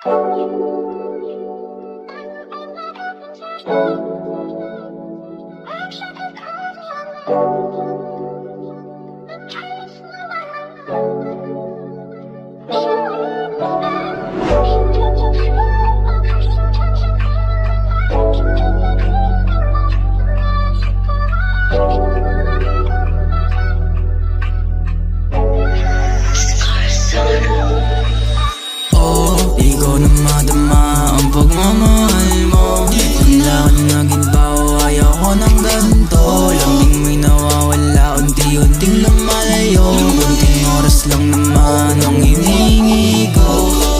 Ikaw na madama ang pagmamahal mo. Kailangan na ginbaw, ayaw ko ng ganito. Lambing mo'y nawawala, unti-unting lumalayo. Kunting oras lang naman ang hinihingi ko.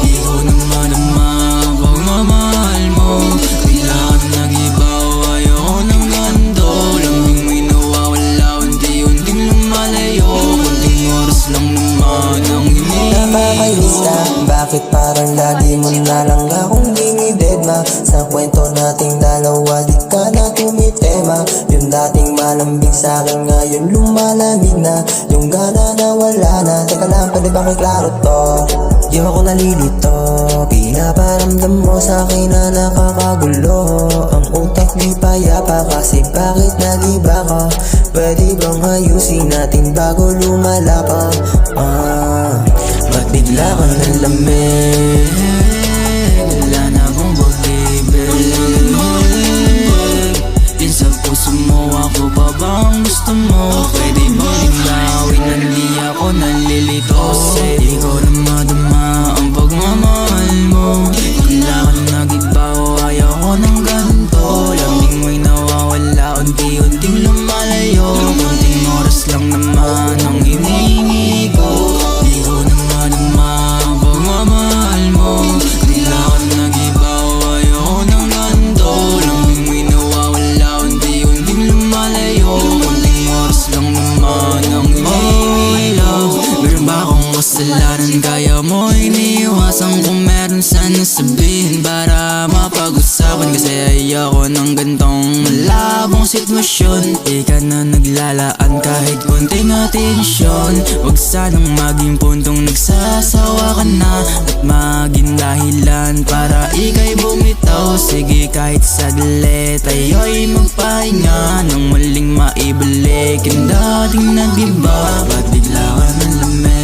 Ikaw na madama ang pagmamahal mo. Kailangan na ginbaw, ayaw ko ng ganito. Lambing mo'y nawawala, unti-unting lumalayo. Kunting oras lang naman ang hinihingi ko. Nakakainis na, bakit parang lagi mo na lang akong dinidedma? Sa kwento nating dalawa, di ka na tumitema. Yung dating malambing sa'kin ngayon lumalamig na. Yung gana na wala na. Teka lang, pwede ba klaro to? Di ako nalilito, pinaparamdam mo sa'kin na nakakagulo. Ang utak di payapa kasi bakit nag-iba ka? Pwede bang ayusin natin bago lumala pa? Ba't bigla ka nalamig? Wala na akong pag-ibig. Din sa puso mo, ako pa bang gusto mo? Pwede mo linawin na di ako nalilito. Ikaw na madama ang pagmamahal mo. Kailangan na nag-ibaw, ayaw ko ng ganito. Lambing mo'y nawawala, unti-unting lumalayo. Kunting oras lang naman ang hinihingi ko. Ikaw na madama ang pagmamahal mo. Kailangan na nag-ibaw, ayaw ko ng ganito. Lambing mo'y nawawala, unti-unting lumalayo. Kunting oras lang naman ang hinihingi ko. Meron ba akong kasalanan? Kaya mo iniiwasan kung meron sana sabihin para mapag-usapan. Kasi ayoko ng gantong malabong sitwasyon. Ika na naglalaan kahit konting atensyon. Huwag sanang maging puntong nagsasawa ka na at maging dahilan para ika'y bumitaw. Sige kahit saglit tayo'y magpahinga nang muling maibalik yung dating nag-iba. Ba't bigla ka nalamig?